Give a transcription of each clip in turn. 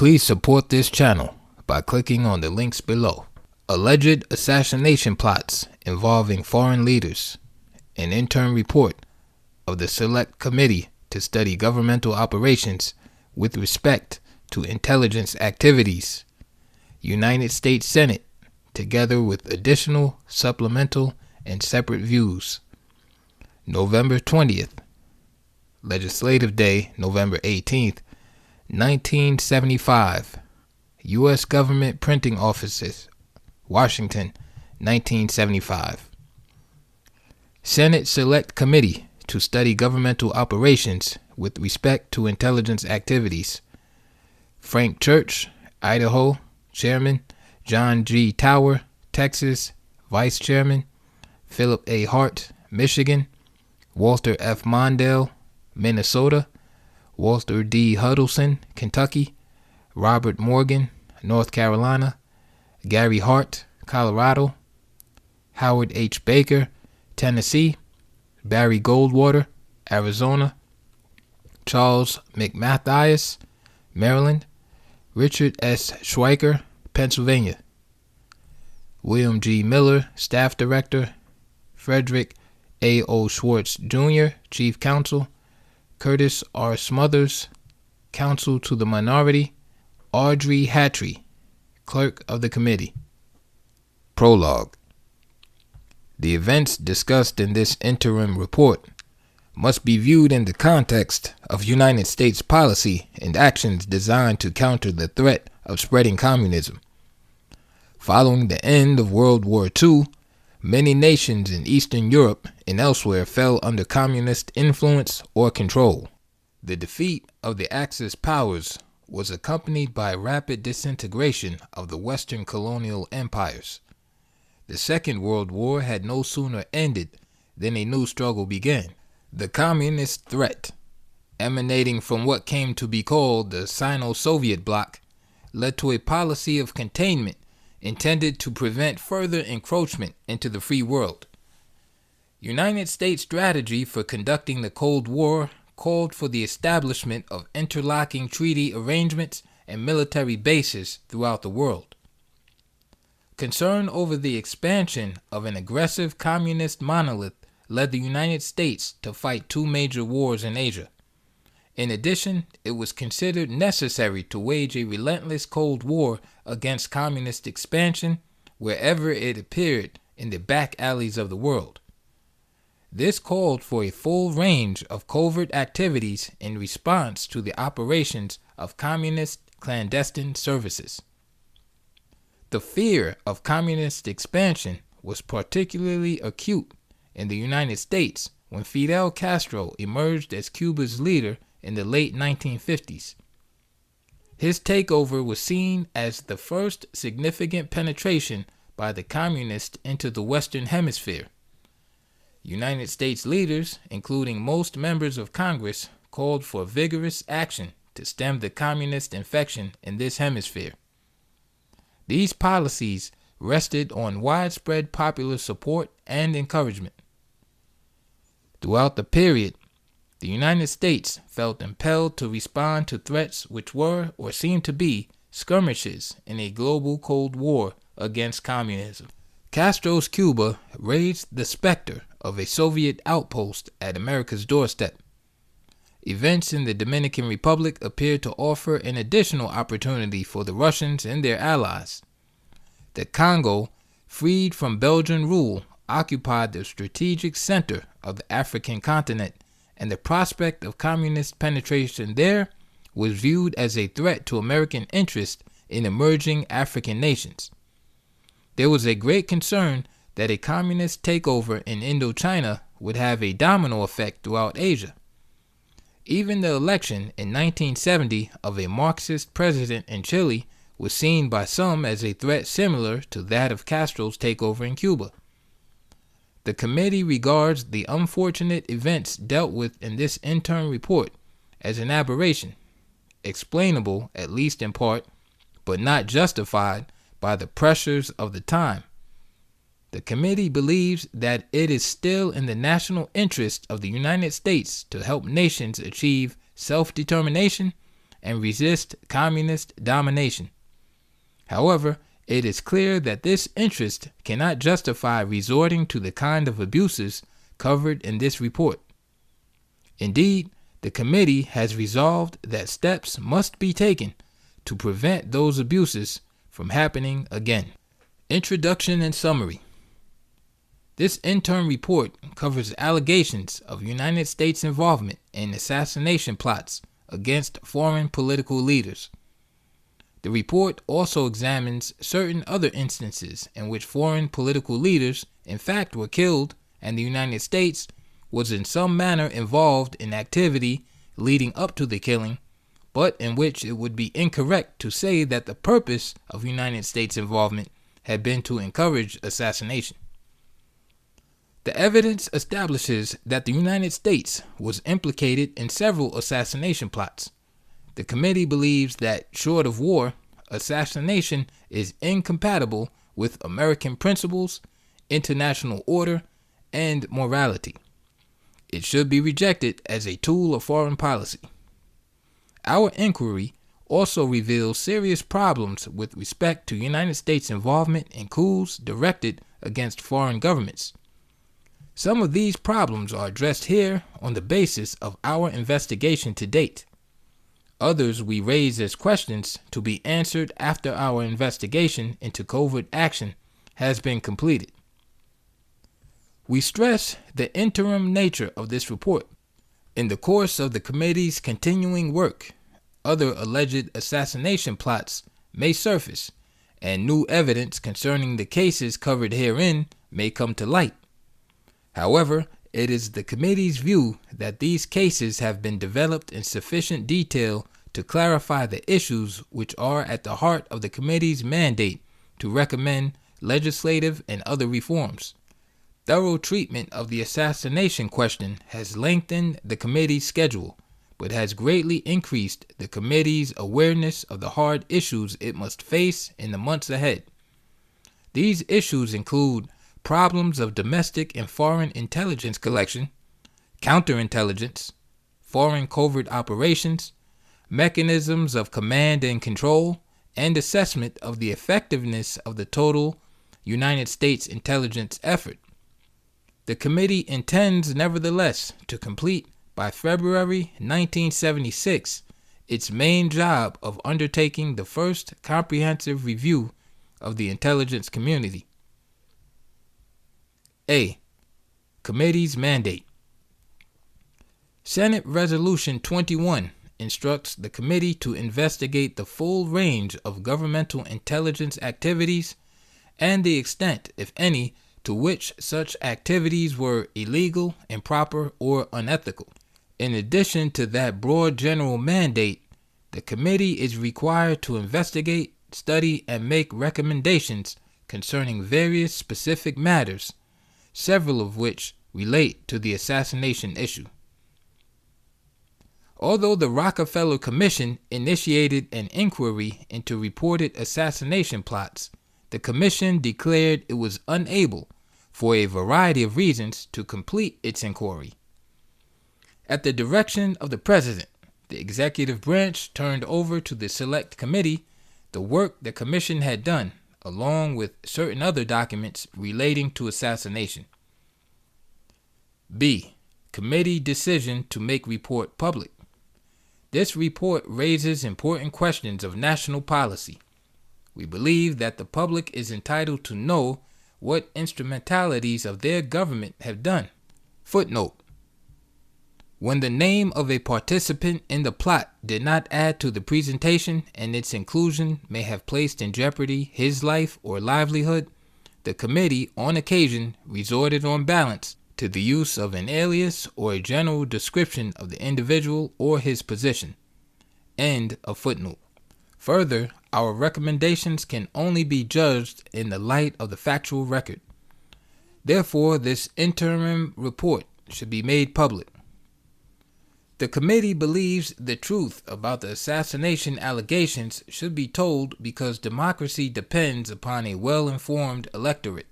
Please support this channel by clicking on the links below. Alleged assassination plots involving foreign leaders. An interim report of the Select Committee to study governmental operations with respect to intelligence activities. United States Senate, together with additional, supplemental, and separate views. November 20th. Legislative Day, November 18th, 1975. U.S. Government Printing Offices, Washington, 1975. Senate Select Committee to study governmental operations with respect to intelligence activities. Frank Church, Idaho, Chairman. John G. Tower, Texas, Vice Chairman. Philip A. Hart, Michigan. Walter F. Mondale, Minnesota. Walter D. Huddleston, Kentucky. Robert Morgan, North Carolina. Gary Hart, Colorado. Howard H. Baker, Tennessee. Barry Goldwater, Arizona. Charles McMathias, Maryland. Richard S. Schweiker, Pennsylvania. William G. Miller, Staff Director. Frederick A. O. Schwartz, Jr., Chief Counsel. Curtis R. Smothers, Counsel to the Minority. Audrey Hattrey, Clerk of the Committee. Prologue. The events discussed in this interim report must be viewed in the context of United States policy and actions designed to counter the threat of spreading communism. Following the end of World War II, many nations in Eastern Europe and elsewhere fell under communist influence or control. The defeat of the Axis powers was accompanied by rapid disintegration of the Western colonial empires. The Second World War had no sooner ended than a new struggle began. The communist threat, emanating from what came to be called the Sino-Soviet bloc, led to a policy of containment intended to prevent further encroachment into the free world. United States strategy for conducting the Cold War called for the establishment of interlocking treaty arrangements and military bases throughout the world. Concern over the expansion of an aggressive communist monolith led the United States to fight two major wars in Asia. In addition, it was considered necessary to wage a relentless Cold War against communist expansion wherever it appeared in the back alleys of the world. This called for a full range of covert activities in response to the operations of communist clandestine services. The fear of communist expansion was particularly acute in the United States when Fidel Castro emerged as Cuba's leader in the late 1950s. His takeover was seen as the first significant penetration by the communists into the Western Hemisphere. United States leaders, including most members of Congress, called for vigorous action to stem the communist infection in this hemisphere. These policies rested on widespread popular support and encouragement. Throughout the period, the United States felt impelled to respond to threats which were, or seemed to be, skirmishes in a global Cold War against communism. Castro's Cuba raised the specter of a Soviet outpost at America's doorstep. Events in the Dominican Republic appeared to offer an additional opportunity for the Russians and their allies. The Congo, freed from Belgian rule, occupied the strategic center of the African continent, and the prospect of communist penetration there was viewed as a threat to American interest in emerging African nations. There was a great concern that a communist takeover in Indochina would have a domino effect throughout Asia. Even the election in 1970 of a Marxist president in Chile was seen by some as a threat similar to that of Castro's takeover in Cuba. The committee regards the unfortunate events dealt with in this interim report as an aberration, explainable, at least in part, but not justified by the pressures of the time. The committee believes that it is still in the national interest of the United States to help nations achieve self-determination and resist communist domination. However, it is clear that this interest cannot justify resorting to the kind of abuses covered in this report. Indeed, the committee has resolved that steps must be taken to prevent those abuses from happening again. Introduction and summary. This interim report covers allegations of United States involvement in assassination plots against foreign political leaders. The report also examines certain other instances in which foreign political leaders in fact were killed and the United States was in some manner involved in activity leading up to the killing, but in which it would be incorrect to say that the purpose of United States involvement had been to encourage assassination. The evidence establishes that the United States was implicated in several assassination plots. The committee believes that, short of war, assassination is incompatible with American principles, international order, and morality. It should be rejected as a tool of foreign policy. Our inquiry also reveals serious problems with respect to United States involvement in coups directed against foreign governments. Some of these problems are addressed here on the basis of our investigation to date. Others we raise as questions to be answered after our investigation into covert action has been completed. We stress the interim nature of this report. In the course of the committee's continuing work, other alleged assassination plots may surface, and new evidence concerning the cases covered herein may come to light. However, it is the committee's view that these cases have been developed in sufficient detail to clarify the issues which are at the heart of the committee's mandate to recommend legislative and other reforms. Thorough treatment of the assassination question has lengthened the committee's schedule, but has greatly increased the committee's awareness of the hard issues it must face in the months ahead. These issues include problems of domestic and foreign intelligence collection, counterintelligence, foreign covert operations, mechanisms of command and control, and assessment of the effectiveness of the total United States intelligence effort. The committee intends, nevertheless, to complete by February 1976 its main job of undertaking the first comprehensive review of the intelligence community. A. Committee's mandate. Senate Resolution 21 instructs the committee to investigate the full range of governmental intelligence activities and the extent, if any, to which such activities were illegal, improper, or unethical. In addition to that broad general mandate, the committee is required to investigate, study, and make recommendations concerning various specific matters, several of which relate to the assassination issue. Although the Rockefeller Commission initiated an inquiry into reported assassination plots, the commission declared it was unable, for a variety of reasons, to complete its inquiry. At the direction of the President, the executive branch turned over to the Select Committee the work the commission had done, along with certain other documents relating to assassination. B. Committee decision to make report public. This report raises important questions of national policy. We believe that the public is entitled to know what instrumentalities of their government have done. Footnote: when the name of a participant in the plot did not add to the presentation and its inclusion may have placed in jeopardy his life or livelihood, the committee on occasion resorted on balance to the use of an alias or a general description of the individual or his position. End of footnote. Further, our recommendations can only be judged in the light of the factual record. Therefore, this interim report should be made public. The committee believes the truth about the assassination allegations should be told because democracy depends upon a well-informed electorate.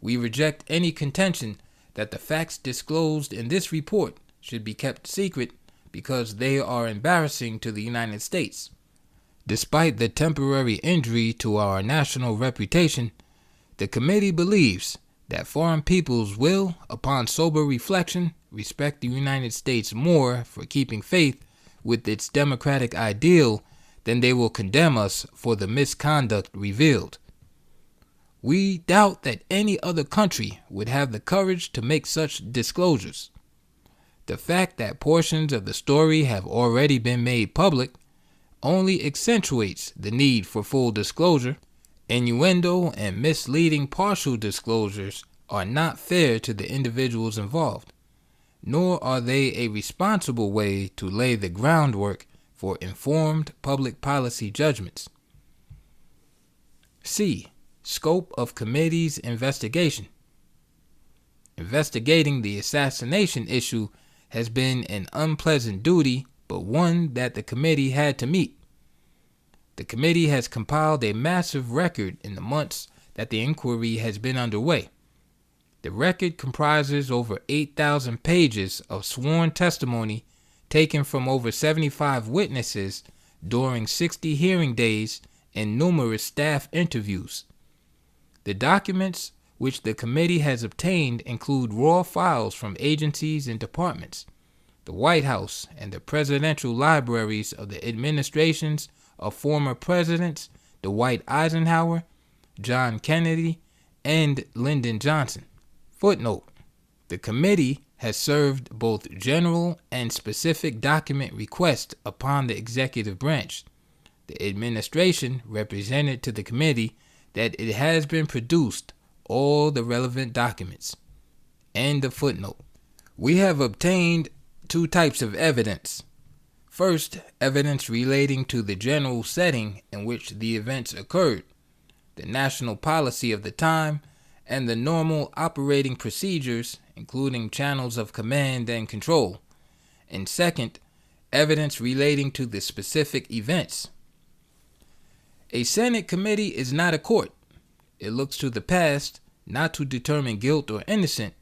We reject any contention that the facts disclosed in this report should be kept secret because they are embarrassing to the United States. Despite the temporary injury to our national reputation, the committee believes that foreign peoples will, upon sober reflection, respect the United States more for keeping faith with its democratic ideal than they will condemn us for the misconduct revealed. We doubt that any other country would have the courage to make such disclosures. The fact that portions of the story have already been made public only accentuates the need for full disclosure. Innuendo and misleading partial disclosures are not fair to the individuals involved, nor are they a responsible way to lay the groundwork for informed public policy judgments. C. Scope of committee's investigation. Investigating the assassination issue has been an unpleasant duty, but one that the committee had to meet. The committee has compiled a massive record in the months that the inquiry has been underway. The record comprises over 8,000 pages of sworn testimony taken from over 75 witnesses during 60 hearing days and numerous staff interviews. The documents which the committee has obtained include raw files from agencies and departments, the White House, and the presidential libraries of the administrations of former presidents Dwight Eisenhower, John Kennedy, and Lyndon Johnson. Footnote: the committee has served both general and specific document requests upon the executive branch. The administration represented to the committee that it has been produced all the relevant documents. End of footnote. We have obtained two types of evidence. First, evidence relating to the general setting in which the events occurred, the national policy of the time, and the normal operating procedures, including channels of command and control. And second, evidence relating to the specific events. A Senate committee is not a court. It looks to the past, not to determine guilt or innocence,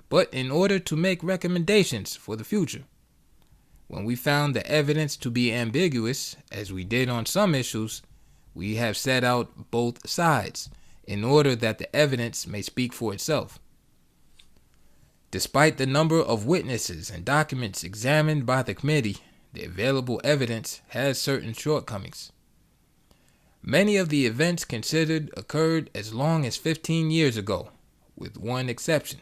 but in order to make recommendations for the future. When we found the evidence to be ambiguous, as we did on some issues, we have set out both sides in order that the evidence may speak for itself. Despite the number of witnesses and documents examined by the committee, the available evidence has certain shortcomings. Many of the events considered occurred as long as 15 years ago, with one exception.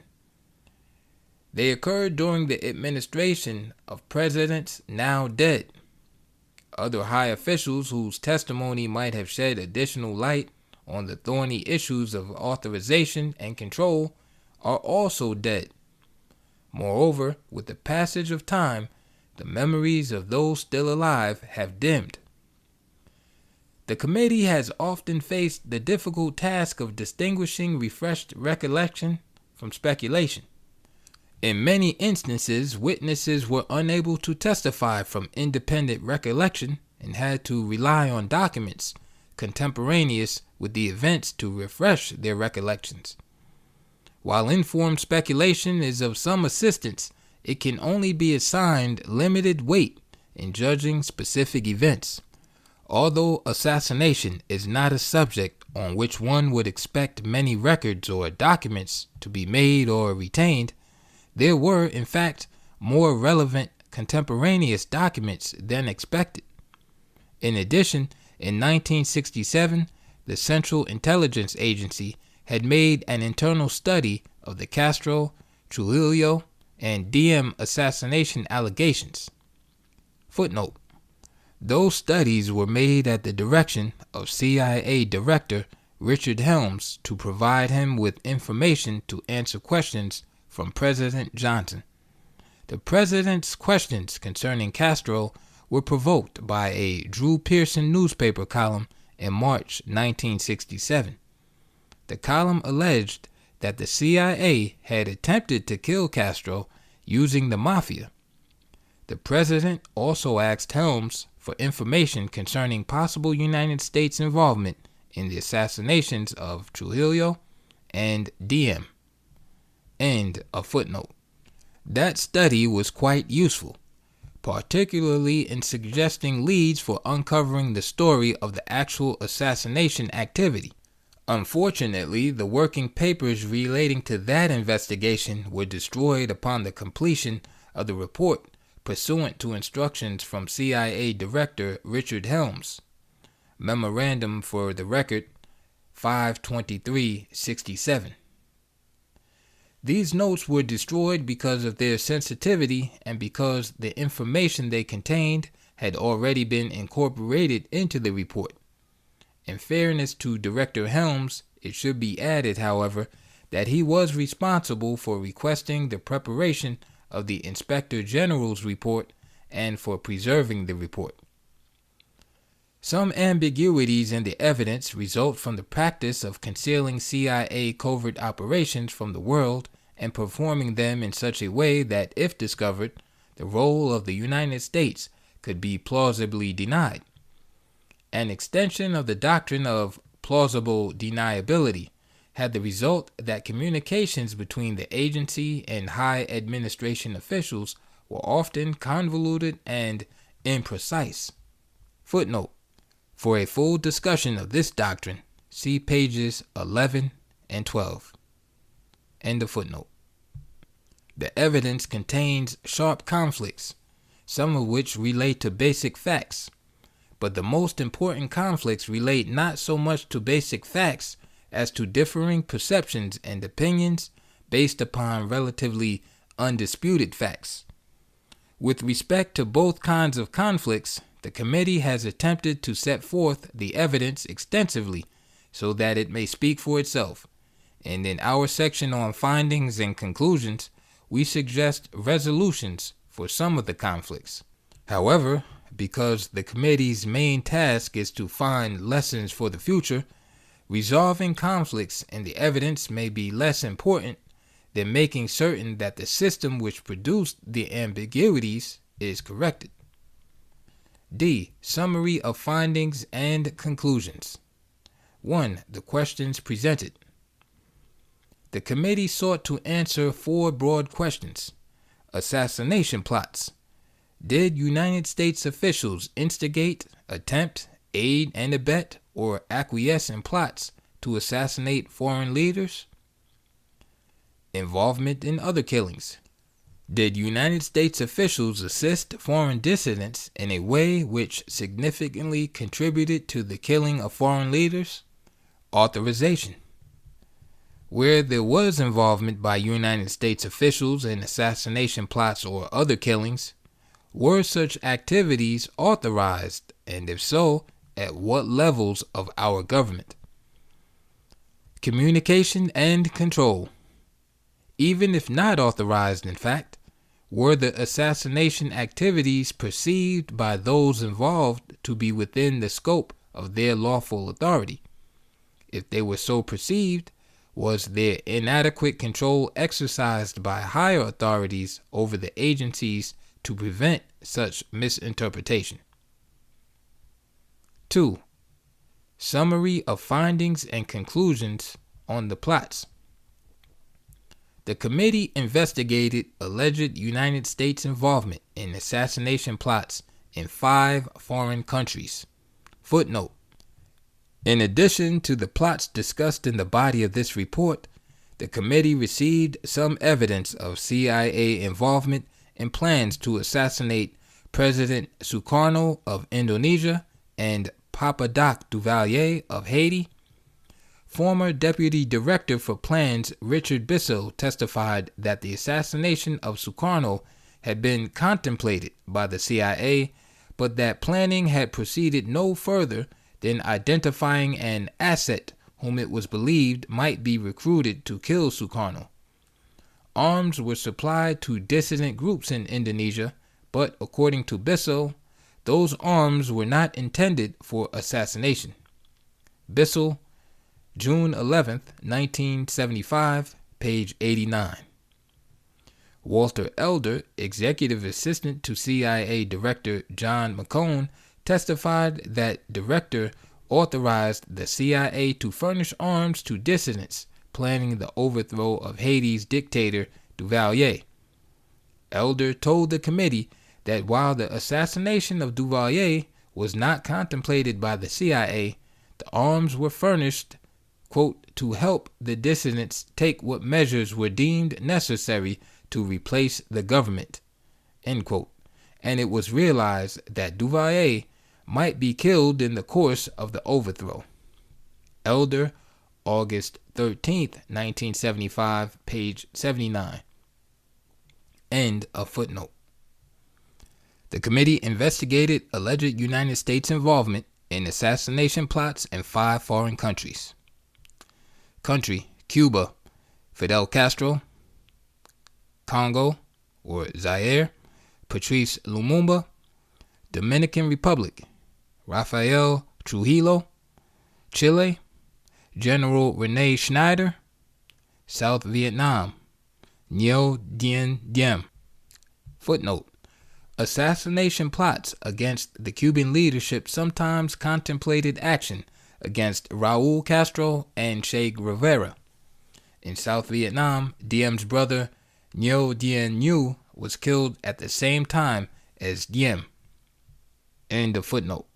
They occurred during the administration of presidents now dead. Other high officials whose testimony might have shed additional light on the thorny issues of authorization and control are also dead. Moreover, with the passage of time, the memories of those still alive have dimmed. The committee has often faced the difficult task of distinguishing refreshed recollection from speculation. In many instances, witnesses were unable to testify from independent recollection and had to rely on documents contemporaneous with the events to refresh their recollections. While informed speculation is of some assistance, it can only be assigned limited weight in judging specific events. Although assassination is not a subject on which one would expect many records or documents to be made or retained, there were, in fact, more relevant contemporaneous documents than expected. In addition, in 1967, the Central Intelligence Agency had made an internal study of the Castro, Trujillo, and Diem assassination allegations. Footnote: those studies were made at the direction of CIA Director Richard Helms to provide him with information to answer questions from President Johnson. The president's questions concerning Castro were provoked by a Drew Pearson newspaper column in March 1967. The column alleged that the CIA had attempted to kill Castro using the mafia. The president also asked Helms for information concerning possible United States involvement in the assassinations of Trujillo and Diem. End of footnote. That study was quite useful. particularly in suggesting leads for uncovering the story of the actual assassination activity. Unfortunately, the working papers relating to that investigation were destroyed upon the completion of the report pursuant to instructions from CIA Director Richard Helms. Memorandum for the record 5/23/67. These notes were destroyed because of their sensitivity and because the information they contained had already been incorporated into the report. In fairness to Director Helms, it should be added, however, that he was responsible for requesting the preparation of the Inspector General's report and for preserving the report. Some ambiguities in the evidence result from the practice of concealing CIA covert operations from the world and performing them in such a way that, if discovered, the role of the United States could be plausibly denied. An extension of the doctrine of plausible deniability had the result that communications between the agency and high administration officials were often convoluted and imprecise. Footnote: for a full discussion of this doctrine, see pages 11 and 12. End of footnote. The evidence contains sharp conflicts, some of which relate to basic facts. But the most important conflicts relate not so much to basic facts as to differing perceptions and opinions based upon relatively undisputed facts. With respect to both kinds of conflicts, the committee has attempted to set forth the evidence extensively so that it may speak for itself, and in our section on findings and conclusions, we suggest resolutions for some of the conflicts. However, because the committee's main task is to find lessons for the future, resolving conflicts in the evidence may be less important than making certain that the system which produced the ambiguities is corrected. D. Summary of findings and conclusions. 1. The questions presented. The committee sought to answer 4 broad questions. Assassination plots. Did United States officials instigate, attempt, aid and abet, or acquiesce in plots to assassinate foreign leaders? Involvement in other killings. Did United States officials assist foreign dissidents in a way which significantly contributed to the killing of foreign leaders? Authorization. Where there was involvement by United States officials in assassination plots or other killings, were such activities authorized, and if so, at what levels of our government? Communication and control. Even if not authorized in fact, were the assassination activities perceived by those involved to be within the scope of their lawful authority? If they were so perceived, was there inadequate control exercised by higher authorities over the agencies to prevent such misinterpretation? 2. Summary of findings and conclusions on the plots. The committee investigated alleged United States involvement in assassination plots in 5 foreign countries. Footnote: in addition to the plots discussed in the body of this report, the committee received some evidence of CIA involvement in plans to assassinate President Sukarno of Indonesia and Papa Doc Duvalier of Haiti. Former Deputy Director for Plans Richard Bissell testified that the assassination of Sukarno had been contemplated by the CIA, but that planning had proceeded no further than identifying an asset whom it was believed might be recruited to kill Sukarno. Arms were supplied to dissident groups in Indonesia, but according to Bissell, those arms were not intended for assassination. Bissell, June 11, 1975, page 89. Walter Elder, executive assistant to CIA Director John McCone, testified that Director authorized the CIA to furnish arms to dissidents planning the overthrow of Haiti's dictator Duvalier. Elder told the committee that while the assassination of Duvalier was not contemplated by the CIA, the arms were furnished, quote, to help the dissidents take what measures were deemed necessary to replace the government, end quote. And it was realized that Duvalier might be killed in the course of the overthrow. Elder, August 13th, 1975, page 79. End of footnote. The committee investigated alleged United States involvement in assassination plots in 5 foreign countries. Country: Cuba, Fidel Castro. Congo, or Zaire, Patrice Lumumba. Dominican Republic, Rafael Trujillo. Chile, General Rene Schneider. South Vietnam, Ngo Dien Diem. Footnote: assassination plots against the Cuban leadership sometimes contemplated action against Raul Castro and Che Guevara. In South Vietnam, Diem's brother Ngo Dien Nhu was killed at the same time as Diem. End of footnote.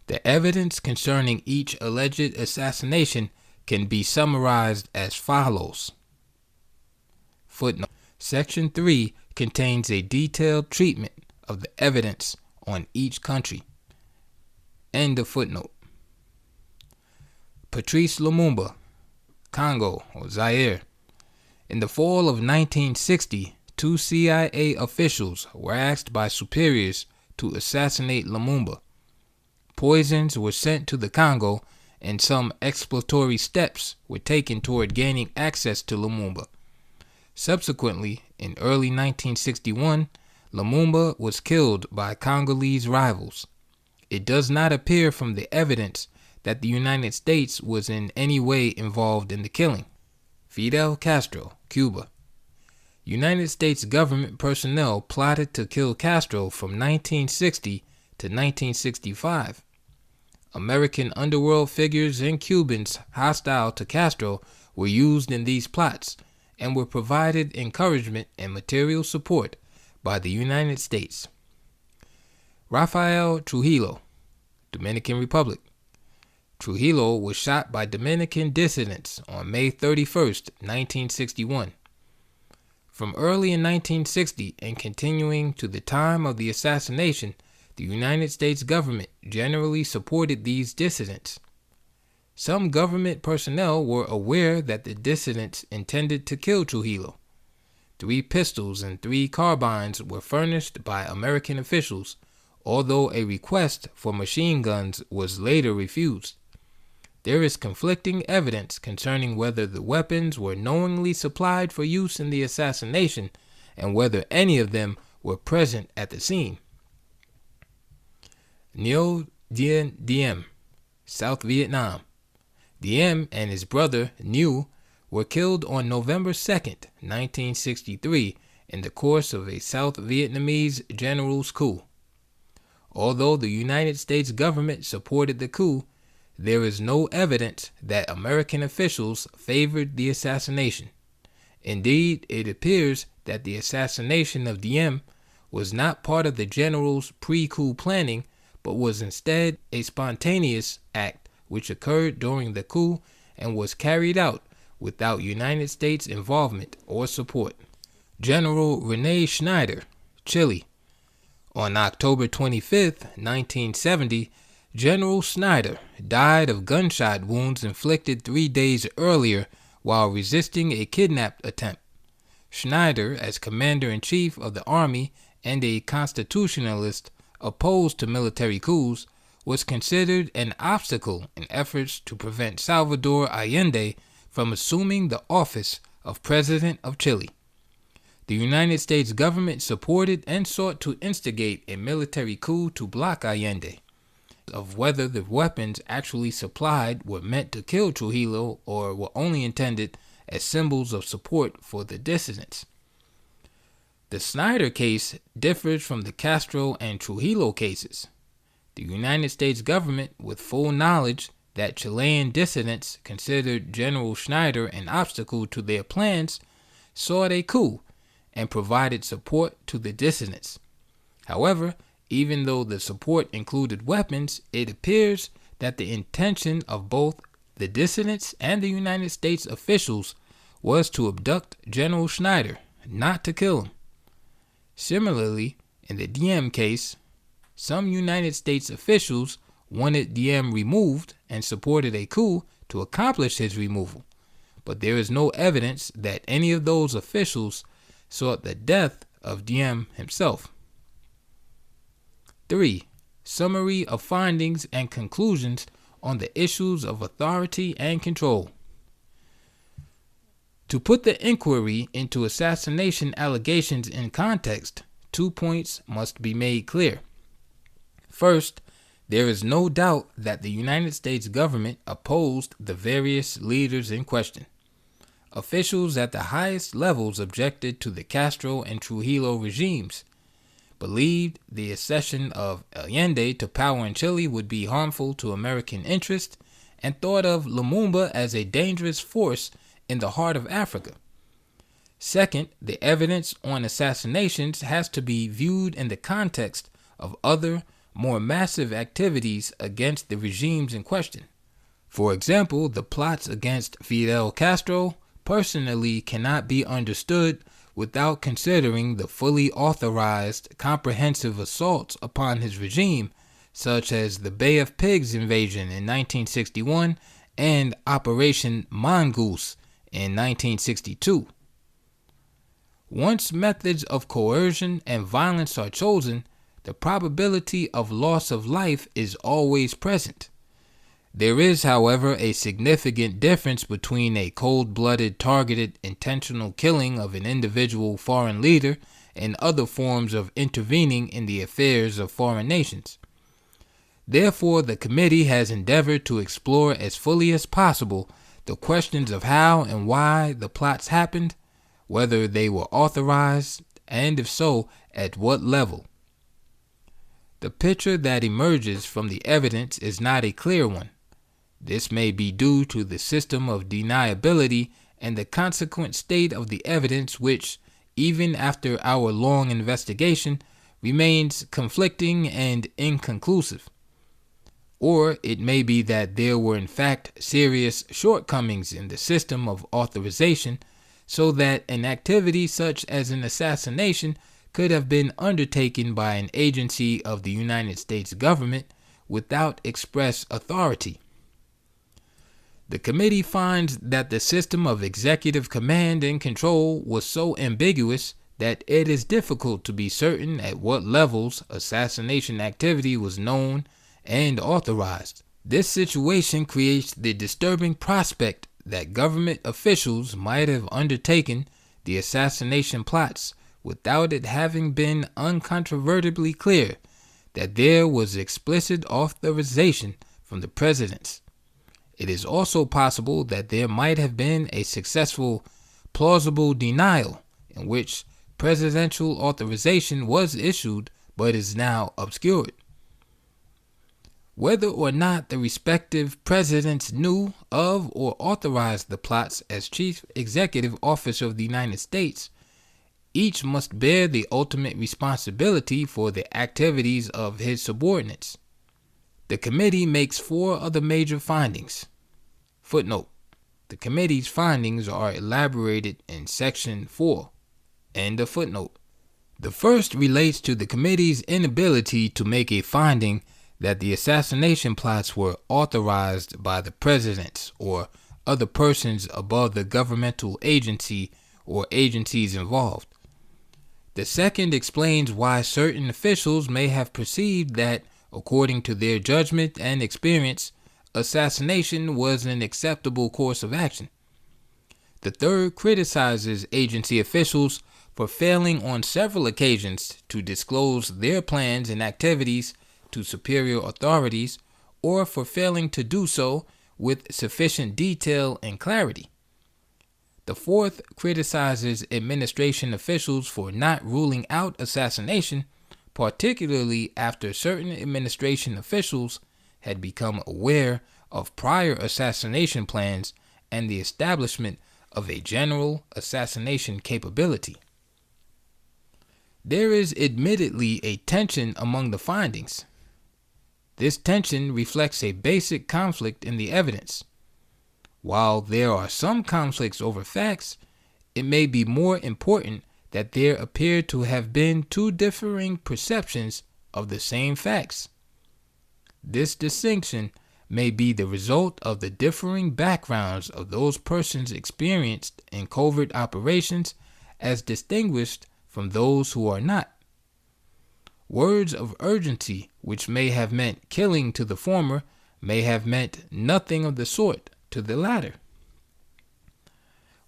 The evidence concerning each alleged assassination can be summarized as follows. Footnote: Section 3 contains a detailed treatment of the evidence on each country. End of footnote. Patrice Lumumba, Congo, or Zaire. In the fall of 1960, 2 CIA officials were asked by superiors to assassinate Lumumba. Poisons were sent to the Congo, and some exploratory steps were taken toward gaining access to Lumumba. Subsequently, in early 1961, Lumumba was killed by Congolese rivals. It does not appear from the evidence that the United States was in any way involved in the killing. Fidel Castro, Cuba. United States government personnel plotted to kill Castro from 1960 to 1965. American underworld figures and Cubans hostile to Castro were used in these plots and were provided encouragement and material support by the United States. Rafael Trujillo, Dominican Republic. Trujillo was shot by Dominican dissidents on May 31st, 1961. From early in 1960 and continuing to the time of the assassination, the United States government generally supported these dissidents. Some government personnel were aware that the dissidents intended to kill Trujillo. 3 pistols and 3 carbines were furnished by American officials, although a request for machine guns was later refused. There is conflicting evidence concerning whether the weapons were knowingly supplied for use in the assassination and whether any of them were present at the scene. Ngo Dien Diem, South Vietnam. Diem and his brother Nhu were killed on November 2nd, 1963, in the course of a South Vietnamese general's coup. Although the United States government supported the coup, there is no evidence that American officials favored the assassination. Indeed, it appears that the assassination of Diem was not part of the general's pre-coup planning, but was instead a spontaneous act which occurred during the coup and was carried out without United States involvement or support. General Rene Schneider, Chile. On October 25th, 1970, General Schneider died of gunshot wounds inflicted 3 days earlier while resisting a kidnap attempt. Schneider, as commander-in-chief of the army and a constitutionalist opposed to military coups, was considered an obstacle in efforts to prevent Salvador Allende from assuming the office of President of Chile. The United States government supported and sought to instigate a military coup to block Allende. Of whether the weapons actually supplied were meant to kill Trujillo or were only intended as symbols of support for the dissidents. The Schneider case differs from the Castro and Trujillo cases. The United States government, with full knowledge that Chilean dissidents considered General Schneider an obstacle to their plans, sought a coup and provided support to the dissidents. However, even though the support included weapons, it appears that the intention of both the dissidents and the United States officials was to abduct General Schneider, not to kill him. Similarly, in the Diem case, some United States officials wanted Diem removed and supported a coup to accomplish his removal, but there is no evidence that any of those officials sought the death of Diem himself. 3. Summary of findings and conclusions on the issues of authority and control. To put the inquiry into assassination allegations in context, 2 points must be made clear. First, there is no doubt that the United States government opposed the various leaders in question. Officials at the highest levels objected to the Castro and Trujillo regimes, believed the accession of Allende to power in Chile would be harmful to American interests, and thought of Lumumba as a dangerous force in the heart of Africa. Second, the evidence on assassinations has to be viewed in the context of other, more massive activities against the regimes in question. For example, the plots against Fidel Castro personally cannot be understood without considering the fully authorized, comprehensive assaults upon his regime, such as the Bay of Pigs invasion in 1961 and Operation Mongoose in 1962. Once methods of coercion and violence are chosen, the probability of loss of life is always present. There is, however, a significant difference between a cold-blooded, targeted, intentional killing of an individual foreign leader and other forms of intervening in the affairs of foreign nations. Therefore, the committee has endeavored to explore as fully as possible the questions of how and why the plots happened, whether they were authorized, and if so, at what level. The picture that emerges from the evidence is not a clear one. This may be due to the system of deniability and the consequent state of the evidence which, even after our long investigation, remains conflicting and inconclusive. Or it may be that there were in fact serious shortcomings in the system of authorization, so that an activity such as an assassination could have been undertaken by an agency of the United States government without express authority. The committee finds that the system of executive command and control was so ambiguous that it is difficult to be certain at what levels assassination activity was known and authorized. This situation creates the disturbing prospect that government officials might have undertaken the assassination plots without it having been uncontrovertibly clear that there was explicit authorization from the presidents. It is also possible that there might have been a successful, plausible denial in which presidential authorization was issued but is now obscured. Whether or not the respective presidents knew of or authorized the plots as Chief Executive Officer of the United States, each must bear the ultimate responsibility for the activities of his subordinates. The committee makes 4 other major findings. Footnote: the committee's findings are elaborated in section 4. End of footnote. The first relates to the committee's inability to make a finding that the assassination plots were authorized by the presidents or other persons above the governmental agency or agencies involved. The second explains why certain officials may have perceived that, according to their judgment and experience, assassination was an acceptable course of action. The third criticizes agency officials for failing on several occasions to disclose their plans and activities to superior authorities, or for failing to do so with sufficient detail and clarity. The fourth criticizes administration officials for not ruling out assassination, particularly after certain administration officials had become aware of prior assassination plans and the establishment of a general assassination capability. There is admittedly a tension among the findings. This tension reflects a basic conflict in the evidence. While there are some conflicts over facts, it may be more important that there appear to have been two differing perceptions of the same facts. This distinction may be the result of the differing backgrounds of those persons experienced in covert operations as distinguished from those who are not. Words of urgency, which may have meant killing to the former, may have meant nothing of the sort to the latter.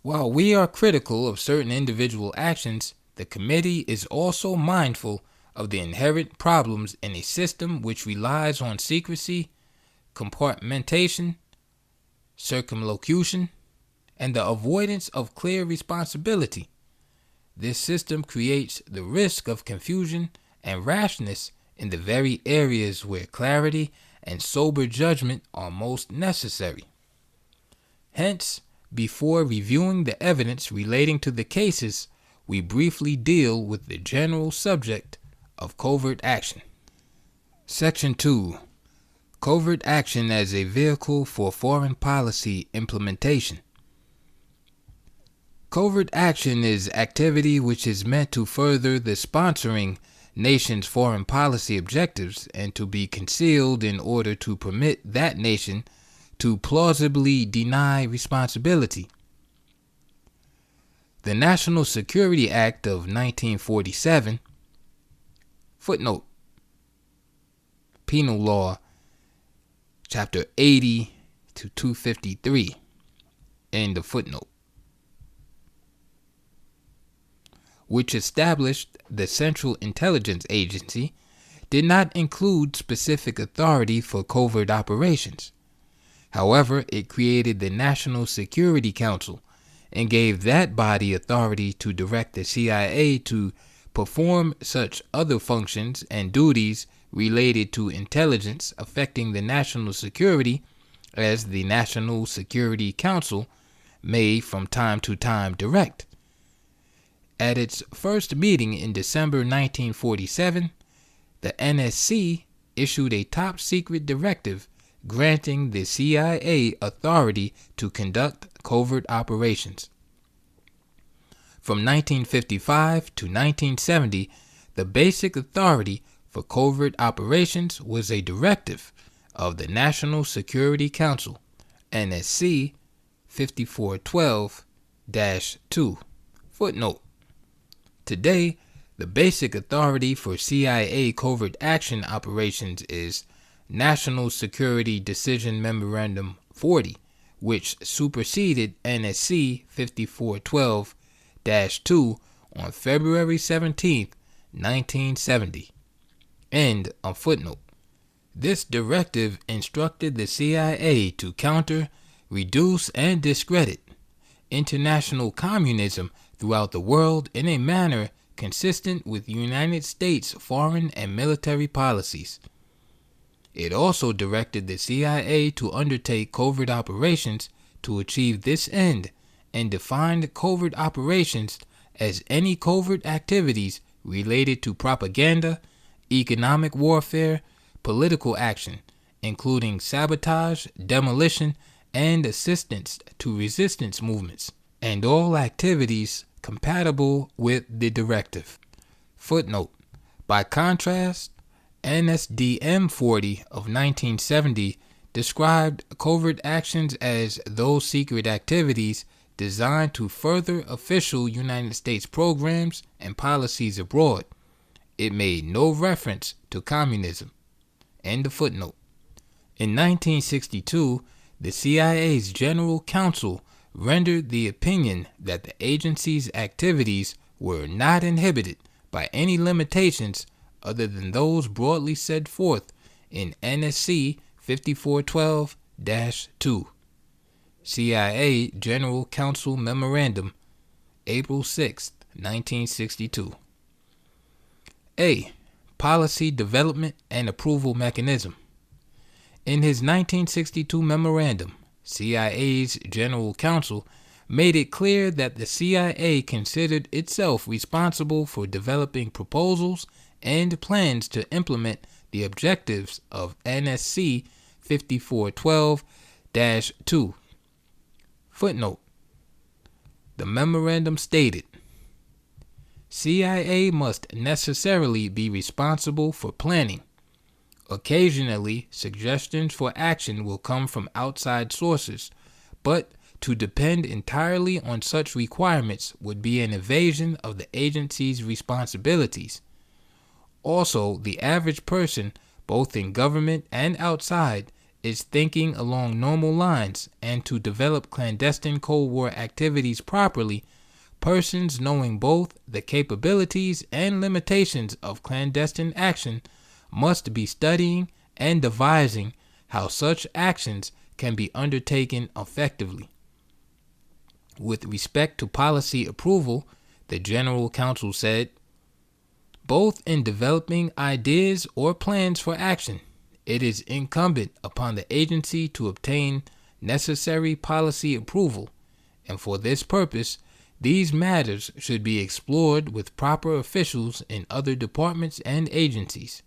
While we are critical of certain individual actions, the committee is also mindful of the inherent problems in a system which relies on secrecy, compartmentation, circumlocution, and the avoidance of clear responsibility. This system creates the risk of confusion and rashness in the very areas where clarity and sober judgment are most necessary. Hence, before reviewing the evidence relating to the cases, we briefly deal with the general subject of covert action. Section 2. Covert action as a vehicle for foreign policy implementation. Covert action is activity which is meant to further the sponsoring nation's foreign policy objectives and to be concealed in order to permit that nation to plausibly deny responsibility. The National Security Act of 1947, footnote, Penal Law, Chapter 80 to 253, end of footnote, which established the Central Intelligence Agency, did not include specific authority for covert operations. However, it created the National Security Council and gave that body authority to direct the CIA to perform such other functions and duties related to intelligence affecting the national security as the National Security Council may from time to time direct. At its first meeting in December 1947, the NSC issued a top-secret directive granting the CIA authority to conduct covert operations. From 1955 to 1970, the basic authority for covert operations was a directive of the National Security Council, NSC 5412-2. Footnote. Today, the basic authority for CIA covert action operations is National Security Decision Memorandum 40, which superseded NSC 5412-2 on February 17, 1970. End of footnote. This directive instructed the CIA to counter, reduce, and discredit international communism throughout the world in a manner consistent with United States foreign and military policies. It also directed the CIA to undertake covert operations to achieve this end and defined covert operations as any covert activities related to propaganda, economic warfare, political action, including sabotage, demolition, and assistance to resistance movements, and all activities compatible with the directive. Footnote. By contrast, NSDM 40 of 1970 described covert actions as those secret activities designed to further official United States programs and policies abroad. It made no reference to communism. End of footnote. In 1962, the CIA's General Counsel rendered the opinion that the agency's activities were not inhibited by any limitations other than those broadly set forth in NSC 5412-2. CIA General Counsel Memorandum, April 6, 1962. A. Policy Development and Approval Mechanism. In his 1962 memorandum, CIA's General Counsel made it clear that the CIA considered itself responsible for developing proposals and plans to implement the objectives of NSC 5412-2. Footnote: the memorandum stated, CIA must necessarily be responsible for planning. Occasionally, suggestions for action will come from outside sources, but to depend entirely on such requirements would be an evasion of the agency's responsibilities. Also, the average person, both in government and outside, is thinking along normal lines, and to develop clandestine Cold War activities properly, persons knowing both the capabilities and limitations of clandestine action must be studying and devising how such actions can be undertaken effectively. With respect to policy approval, the General Counsel said, both in developing ideas or plans for action, it is incumbent upon the agency to obtain necessary policy approval, and for this purpose, these matters should be explored with proper officials in other departments and agencies,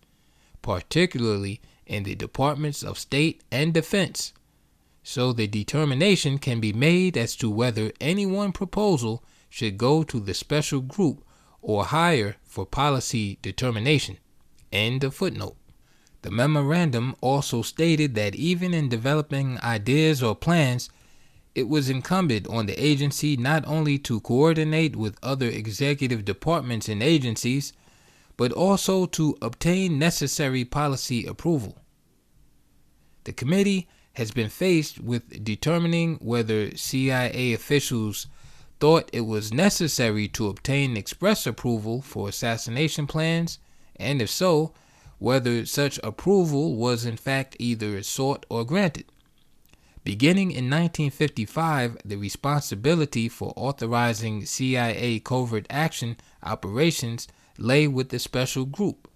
particularly in the Departments of State and Defense, so the determination can be made as to whether any one proposal should go to the special group or higher for policy determination. End of footnote. The memorandum also stated that even in developing ideas or plans, it was incumbent on the agency not only to coordinate with other executive departments and agencies, but also to obtain necessary policy approval. The committee has been faced with determining whether CIA officials thought it was necessary to obtain express approval for assassination plans, and if so, whether such approval was in fact either sought or granted. Beginning in 1955, the responsibility for authorizing CIA covert action operations lay with the Special Group,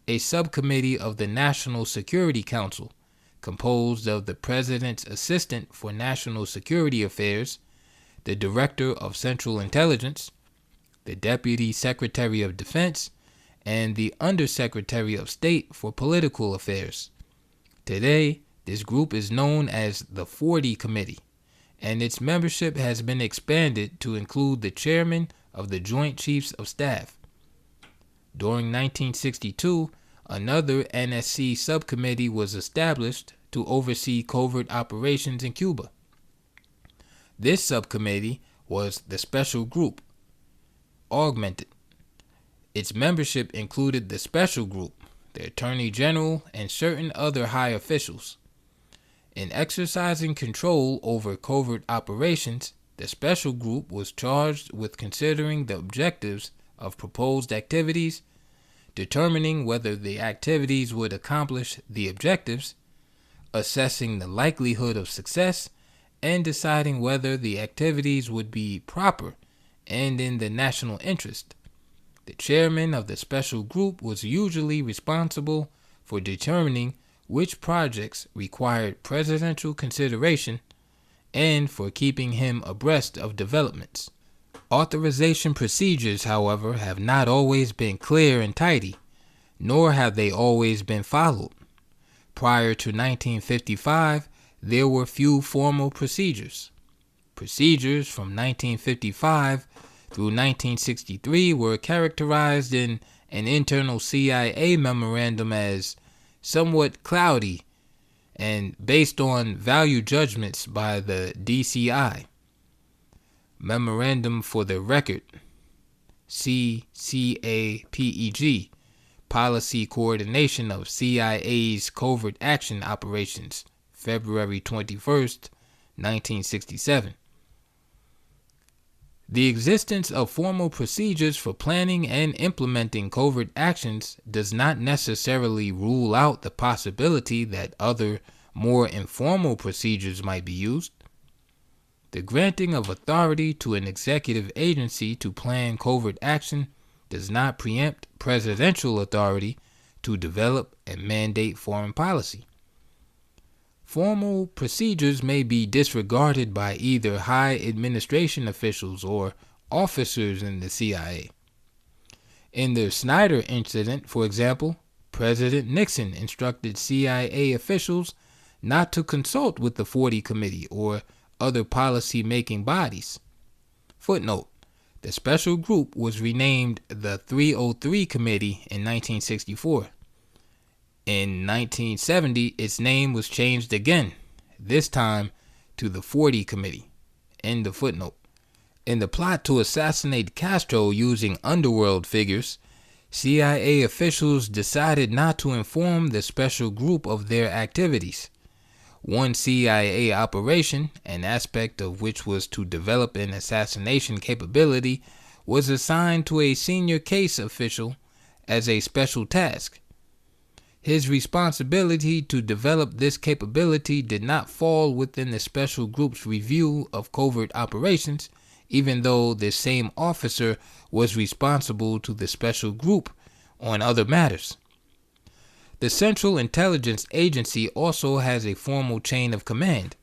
a subcommittee of the National Security Council, composed of the President's Assistant for National Security Affairs, the Director of Central Intelligence, the Deputy Secretary of Defense, and the Undersecretary of State for Political Affairs. Today, this group is known as the 40 Committee, and its membership has been expanded to include the Chairman of the Joint Chiefs of Staff. During 1962, another NSC subcommittee was established to oversee covert operations in Cuba. This subcommittee was the Special Group, augmented. Its membership included the Special Group, the Attorney General, and certain other high officials. In exercising control over covert operations, the Special Group was charged with considering the objectives of proposed activities, determining whether the activities would accomplish the objectives, assessing the likelihood of success, and deciding whether the activities would be proper and in the national interest. The chairman of the Special Group was usually responsible for determining which projects required presidential consideration and for keeping him abreast of developments. Authorization procedures, however, have not always been clear and tidy, nor have they always been followed. Prior to 1955, there were few formal procedures. Procedures from 1955 through 1963 were characterized in an internal CIA memorandum as somewhat cloudy and based on value judgments by the DCI. Memorandum for the Record, CCAPEG, Policy Coordination of CIA's Covert Action Operations, February 21st, 1967. The existence of formal procedures for planning and implementing covert actions does not necessarily rule out the possibility that other, more informal procedures might be used. The granting of authority to an executive agency to plan covert action does not preempt presidential authority to develop and mandate foreign policy. Formal procedures may be disregarded by either high administration officials or officers in the CIA. In the Snyder incident, for example, President Nixon instructed CIA officials not to consult with the 40 Committee or other policy-making bodies. Footnote: the special group was renamed the 303 Committee in 1964. In 1970, its name was changed again, this time to the 40 Committee. End of footnote. In the plot to assassinate Castro using underworld figures, CIA officials decided not to inform the special group of their activities. One CIA operation, an aspect of which was to develop an assassination capability, was assigned to a senior case official as a special task. His responsibility to develop this capability did not fall within the special group's review of covert operations, even though this same officer was responsible to the special group on other matters. The Central Intelligence Agency also has a formal chain of command.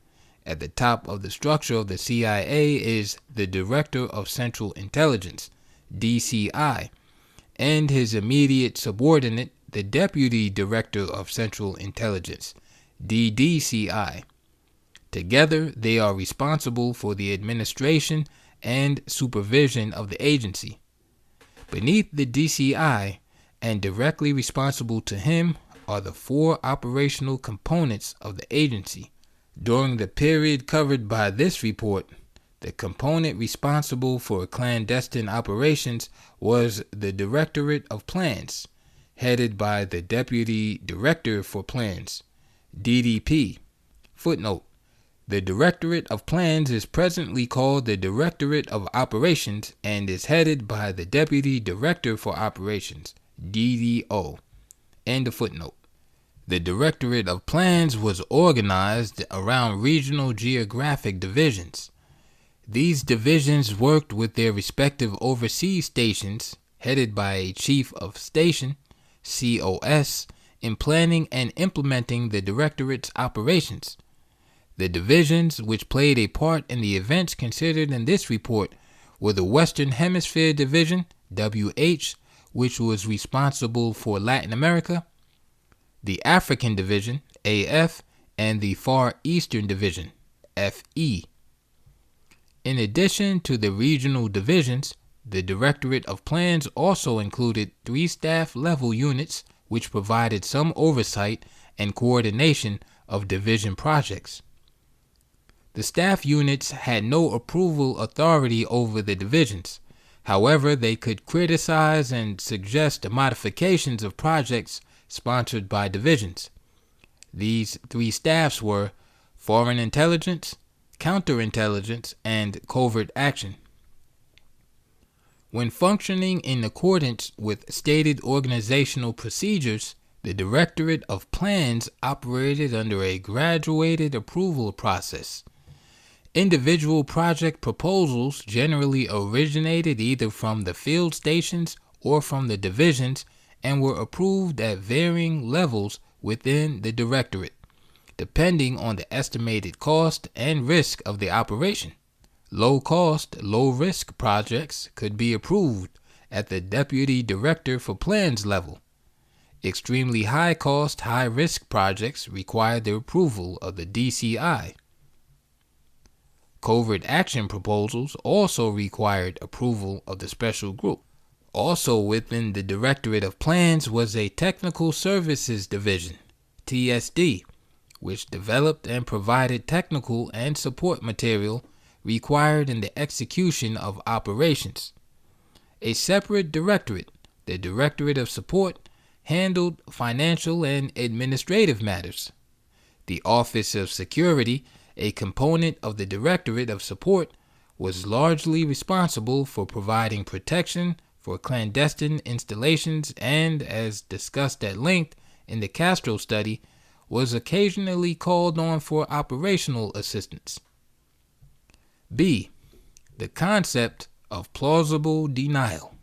At the top of the structure of the CIA is the Director of Central Intelligence, DCI, and his immediate subordinate, the Deputy Director of Central Intelligence, DDCI. Together, they are responsible for the administration and supervision of the agency. Beneath the DCI, and directly responsible to him, are the 4 operational components of the agency. During the period covered by this report, the component responsible for clandestine operations was the Directorate of Plans, headed by the Deputy Director for Plans, DDP. Footnote: the Directorate of Plans is presently called the Directorate of Operations and is headed by the Deputy Director for Operations, DDO. End of footnote. The Directorate of Plans was organized around regional geographic divisions. These divisions worked with their respective overseas stations, headed by a Chief of Station, COS, in planning and implementing the Directorate's operations. The divisions which played a part in the events considered in this report were the Western Hemisphere Division, WH, which was responsible for Latin America, the African Division, AF, and the Far Eastern Division, FE. In addition to the regional divisions, the Directorate of Plans also included 3 staff-level units which provided some oversight and coordination of division projects. The staff units had no approval authority over the divisions. However, they could criticize and suggest modifications of projects sponsored by divisions. These 3 staffs were Foreign Intelligence, Counterintelligence, and Covert Action. When functioning in accordance with stated organizational procedures, the Directorate of Plans operated under a graduated approval process. Individual project proposals generally originated either from the field stations or from the divisions and were approved at varying levels within the Directorate, depending on the estimated cost and risk of the operation. Low-cost, low-risk projects could be approved at the Deputy Director for Plans level. Extremely high-cost, high-risk projects required the approval of the DCI. Covert action proposals also required approval of the special group. Also within the Directorate of Plans was a Technical Services Division, TSD, which developed and provided technical and support material required in the execution of operations. A separate directorate, the Directorate of Support, handled financial and administrative matters. The Office of Security, a component of the Directorate of Support, was largely responsible for providing protection for clandestine installations and, as discussed at length in the Castro study, was occasionally called on for operational assistance. B. The concept of plausible denial.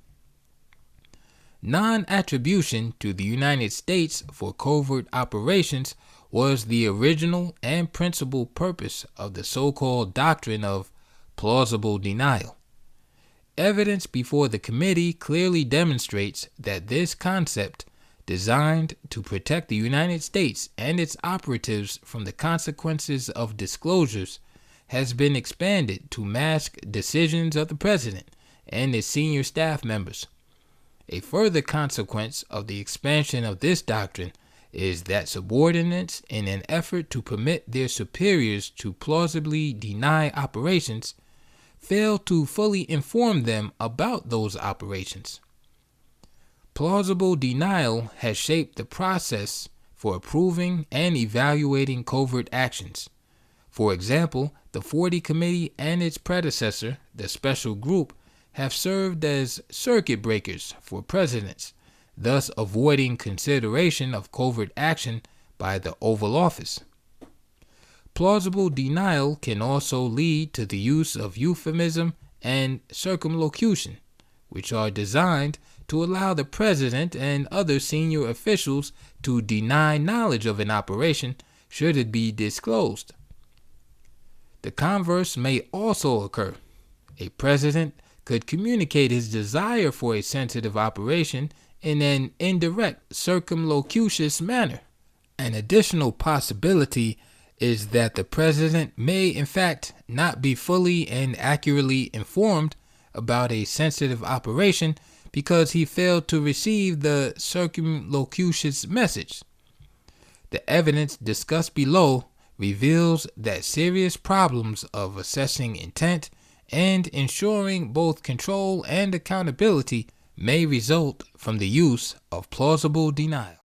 Non-attribution to the United States for covert operations was the original and principal purpose of the so-called doctrine of plausible denial. Evidence before the committee clearly demonstrates that this concept, designed to protect the United States and its operatives from the consequences of disclosures, has been expanded to mask decisions of the president and his senior staff members. A further consequence of the expansion of this doctrine is that subordinates, in an effort to permit their superiors to plausibly deny operations, fail to fully inform them about those operations. Plausible denial has shaped the process for approving and evaluating covert actions. For example, the 40 Committee and its predecessor, the Special Group, have served as circuit breakers for presidents, thus avoiding consideration of covert action by the Oval Office. Plausible denial can also lead to the use of euphemism and circumlocution, which are designed to allow the president and other senior officials to deny knowledge of an operation should it be disclosed. The converse may also occur. A president could communicate his desire for a sensitive operation in an indirect, circumlocucious manner. An additional possibility is that the president may in fact not be fully and accurately informed about a sensitive operation because he failed to receive the circumlocucious message. The evidence discussed below reveals that serious problems of assessing intent and ensuring both control and accountability may result from the use of plausible denial.